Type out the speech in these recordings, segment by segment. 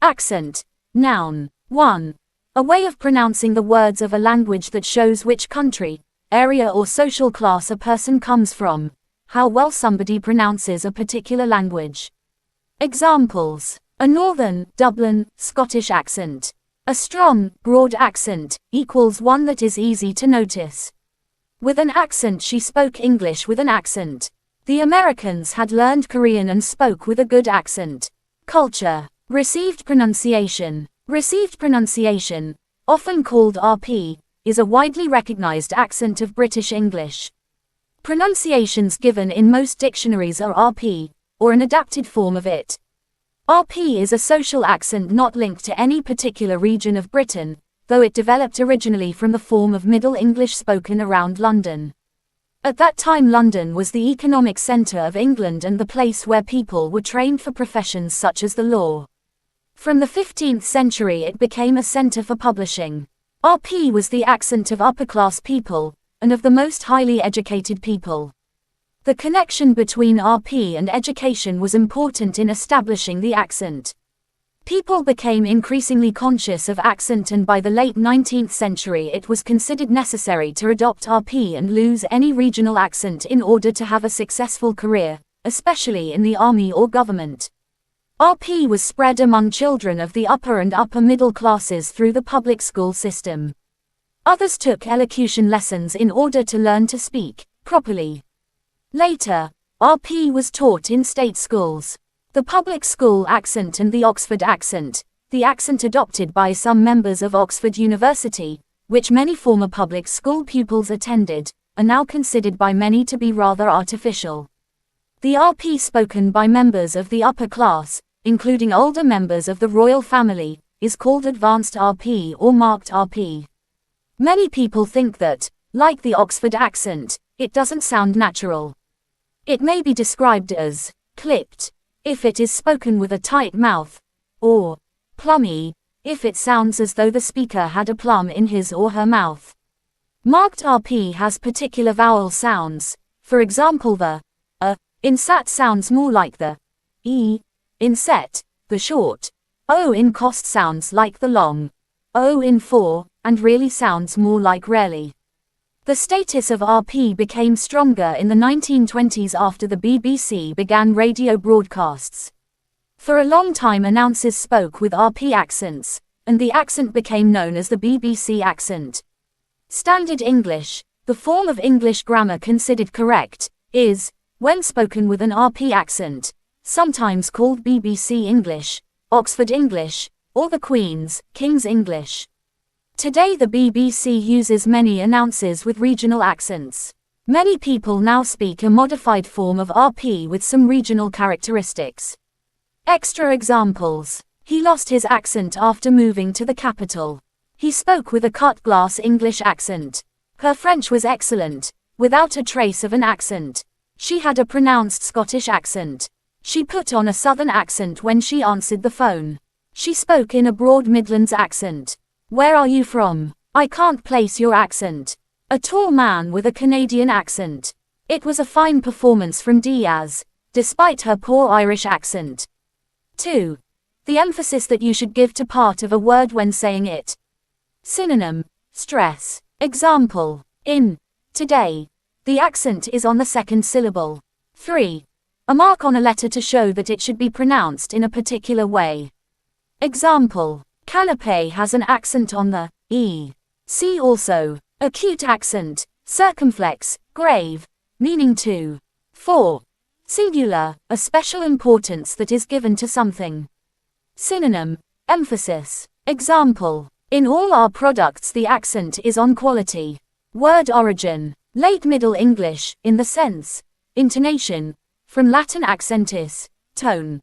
Accent. Noun. 1. A way of pronouncing the words of a language that shows which country, area or social class a person comes from. How well somebody pronounces a particular language. Examples. A northern, Dublin, Scottish accent. A strong, broad accent, equals one that is easy to notice. With an accent she spoke English with an accent. The Americans had learned Korean and spoke with a good accent. Culture. Received pronunciation. Received pronunciation, often called RP, is a widely recognized accent of British English. Pronunciations given in most dictionaries are RP, or an adapted form of it. RP is a social accent not linked to any particular region of Britain, though it developed originally from the form of Middle English spoken around London. At that time London was the economic centre of England and the place where people were trained for professions such as the law. From the 15th century it became a centre for publishing. RP was the accent of upper-class people, and of the most highly educated people. The connection between RP and education was important in establishing the accent. People became increasingly conscious of accent, and by the late 19th century it was considered necessary to adopt RP and lose any regional accent in order to have a successful career, especially in the army or government. RP was spread among children of the upper and upper middle classes through the public school system. Others took elocution lessons in order to learn to speak properly. Later, RP was taught in state schools. The public school accent and the Oxford accent, the accent adopted by some members of Oxford University, which many former public school pupils attended, are now considered by many to be rather artificial. The RP spoken by members of the upper class, including older members of the royal family, is called advanced RP or marked RP. Many people think that, like the Oxford accent, it doesn't sound natural. It may be described as clipped, if it is spoken with a tight mouth, or plummy, if it sounds as though the speaker had a plum in his or her mouth. Marked RP has particular vowel sounds, for example the in sat sounds more like the e in set, the short o in cost sounds like the long o in for, and really sounds more like rarely. The status of RP became stronger in the 1920s after the BBC began radio broadcasts. For a long time announcers spoke with RP accents, and the accent became known as the BBC accent. Standard English, the form of English grammar considered correct, is, when spoken with an RP accent, sometimes called BBC English, Oxford English, or the King's English. Today the BBC uses many announcers with regional accents. Many people now speak a modified form of RP with some regional characteristics. Extra examples. He lost his accent after moving to the capital. He spoke with a cut-glass English accent. Her French was excellent, without a trace of an accent. She had a pronounced Scottish accent. She put on a southern accent when she answered the phone. She spoke in a broad Midlands accent. Where are you from? I can't place your accent. A tall man with a Canadian accent. It was a fine performance from Diaz, despite her poor Irish accent. 2. The emphasis that you should give to part of a word when saying it. Synonym, stress. Example, in, today. The accent is on the second syllable. 3. A mark on a letter to show that it should be pronounced in a particular way. Example, canapé has an accent on the E. See also, acute accent, circumflex, grave, meaning to. 4. Singular, a special importance that is given to something. Synonym, emphasis. Example, in all our products the accent is on quality. Word origin, late Middle English, in the sense, intonation, from Latin accentis, tone.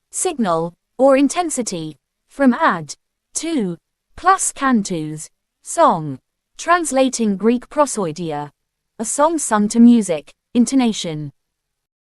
Signal, or intensity, from ad, to, plus cantus, song. Translating Greek prosodiia, a song sung to music, intonation.